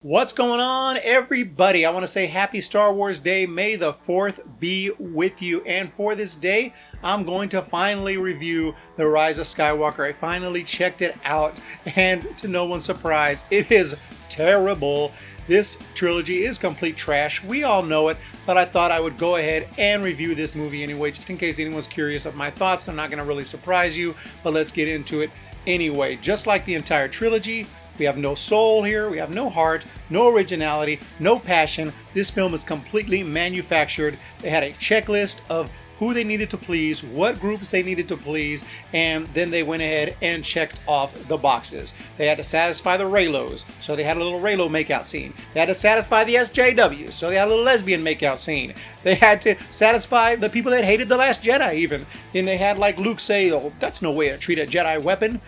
What's going on, everybody? I want to say happy Star Wars Day. May the 4th be with you. And for this day, I'm going to finally review The Rise of Skywalker. I finally checked it out, and to no one's surprise, it is terrible. This trilogy is complete trash. We all know it, but I thought I would go ahead and review this movie anyway, just in case anyone's curious of my thoughts. I'm not going to really surprise you, but let's get into it anyway. Just like the entire trilogy, we have no soul here, we have no heart, no originality, no passion. This film is completely manufactured. They had a checklist of who they needed to please, what groups they needed to please, and then they went ahead and checked off the boxes. They had to satisfy the Reylos, so they had a little Reylo makeout scene. They had to satisfy the SJWs, so they had a little lesbian makeout scene. They had to satisfy the people that hated The Last Jedi even. And they had like Luke say, oh, that's no way to treat a Jedi weapon.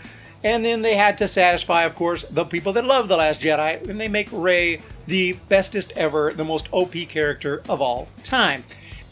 And then they had to satisfy, of course, the people that love The Last Jedi, and they make Rey the bestest ever, the most OP character of all time.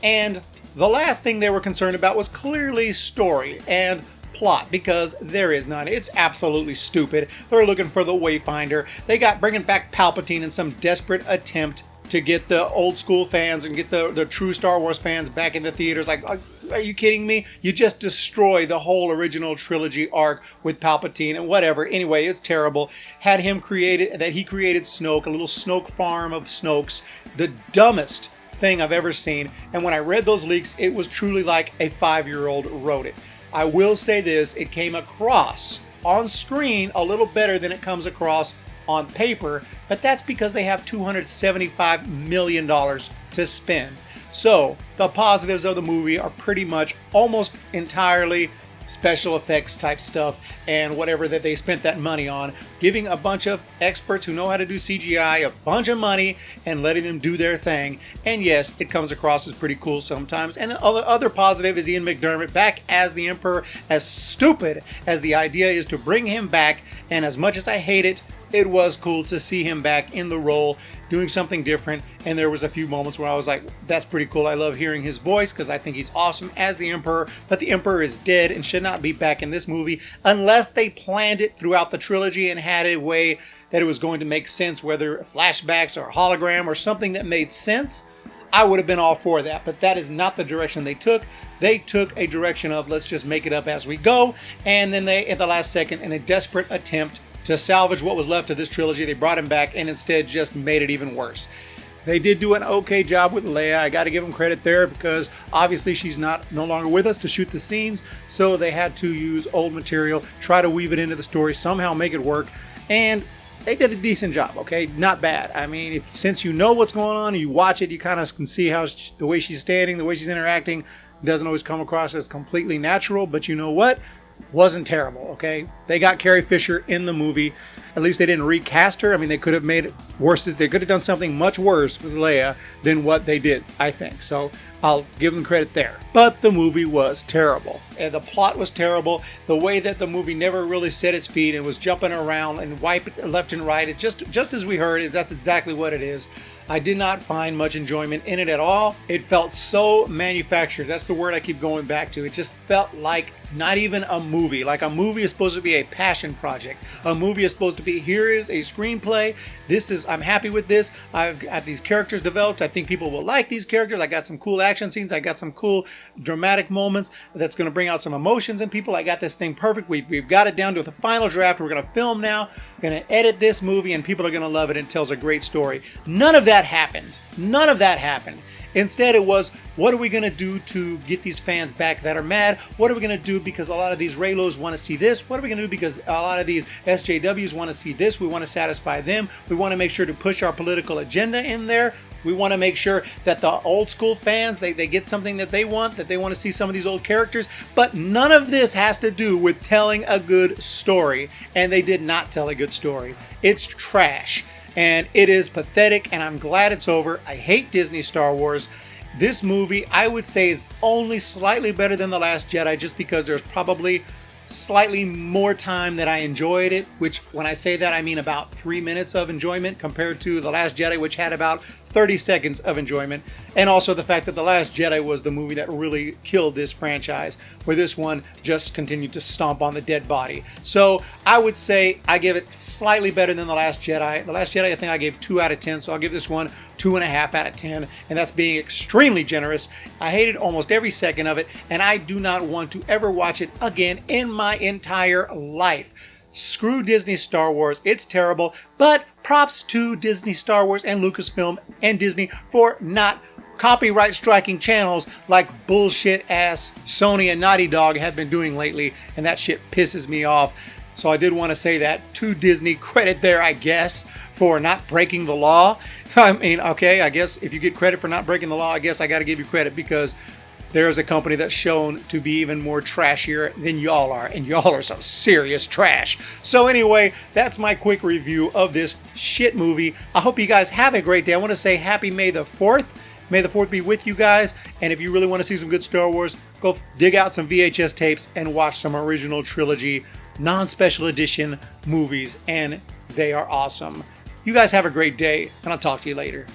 And the last thing they were concerned about was clearly story and plot, because there is none. It's absolutely stupid. They're looking for the Wayfinder. They got bringing back Palpatine in some desperate attempt to get the old school fans and get the true Star Wars fans back in the theaters. Like, are you kidding me? You just destroy the whole original trilogy arc with Palpatine and whatever. Anyway, it's terrible. Had him created, that he created Snoke, a little Snoke farm of Snokes, the dumbest thing I've ever seen. And when I read those leaks, it was truly like a 5-year-old wrote it. I will say this, it came across on screen a little better than it comes across on paper, but that's because they have $275 million to spend. So the positives of the movie are pretty much almost entirely special effects type stuff and whatever that they spent that money on, giving a bunch of experts who know how to do CGI a bunch of money and letting them do their thing. And yes, it comes across as pretty cool sometimes. And the other positive is Ian McDiarmid back as the Emperor. As stupid as the idea is to bring him back, and as much as I hate it, it was cool to see him back in the role, doing something different. And there was a few moments where I was like, that's pretty cool. I love hearing his voice because I think he's awesome as the Emperor. But the Emperor is dead and should not be back in this movie unless they planned it throughout the trilogy and had a way that it was going to make sense, whether flashbacks or hologram or something that made sense. I would have been all for that, but that is not the direction they took. They took a direction of let's just make it up as we go. And then they, at the last second, in a desperate attempt to salvage what was left of this trilogy, they brought him back and instead just made it even worse. They did do an okay job with Leia. I got to give them credit there because obviously she's no longer with us to shoot the scenes, so they had to use old material, try to weave it into the story, somehow make it work, and they did a decent job. Okay, not bad. I mean, since you know what's going on and you watch it, you kind of can see how the way she's standing, the way she's interacting doesn't always come across as completely natural, but you know what? Wasn't terrible, okay? They got Carrie Fisher in the movie. At least they didn't recast her. I mean, they could have made it worse. They could have done something much worse with Leia than what they did, I think. So I'll give them credit there. But the movie was terrible. And the plot was terrible. The way that the movie never really set its feet and was jumping around and wiped left and right. It just as we heard, that's exactly what it is. I did not find much enjoyment in it at all. It felt so manufactured. That's the word I keep going back to. It just felt like not even a movie. Like a movie is supposed to be a passion project. A movie is supposed to be, here is a screenplay. I'm happy with this. I've got these characters developed. I think people will like these characters. I got some cool action scenes. I got some cool dramatic moments that's going to bring out some emotions in people. I got this thing perfect. We've got it down to the final draft. We're going to film now. We're going to edit this movie and people are going to love it. It tells a great story. None of that happened. None of that happened. Instead, it was, what are we going to do to get these fans back that are mad? What are we going to do because a lot of these Reylos want to see this? What are we going to do because a lot of these SJWs want to see this? We want to satisfy them. We want to make sure to push our political agenda in there. We want to make sure that the old school fans, they get something that they want to see some of these old characters. But none of this has to do with telling a good story. And they did not tell a good story. It's trash. And it is pathetic, and I'm glad it's over. I hate Disney Star Wars. This movie, I would say, is only slightly better than The Last Jedi just because there's probably slightly more time that I enjoyed it, which when I say that, I mean about 3 minutes of enjoyment compared to The Last Jedi, which had about 30 seconds of enjoyment. And also the fact that The Last Jedi was the movie that really killed this franchise, where this one just continued to stomp on the dead body. So I would say I give it slightly better than The Last Jedi. The Last Jedi, I think I gave 2 out of 10, so I'll give this one 2.5 out of 10, and that's being extremely generous. I hated almost every second of it, and I do not want to ever watch it again in my entire life. Screw Disney Star Wars, it's terrible, but props to Disney Star Wars and Lucasfilm and Disney for not copyright striking channels like bullshit ass Sony and Naughty Dog have been doing lately, and that shit pisses me off. So I did want to say that to Disney, credit there, I guess, for not breaking the law. I mean, okay, I guess if you get credit for not breaking the law, I guess I got to give you credit, because there's a company that's shown to be even more trashier than y'all are, and y'all are some serious trash. So anyway, that's my quick review of this shit movie. I hope you guys have a great day. I want to say happy May the 4th. May the 4th be with you guys. And if you really want to see some good Star Wars, go dig out some VHS tapes and watch some original trilogy, non-special edition movies, and they are awesome. You guys have a great day, and I'll talk to you later.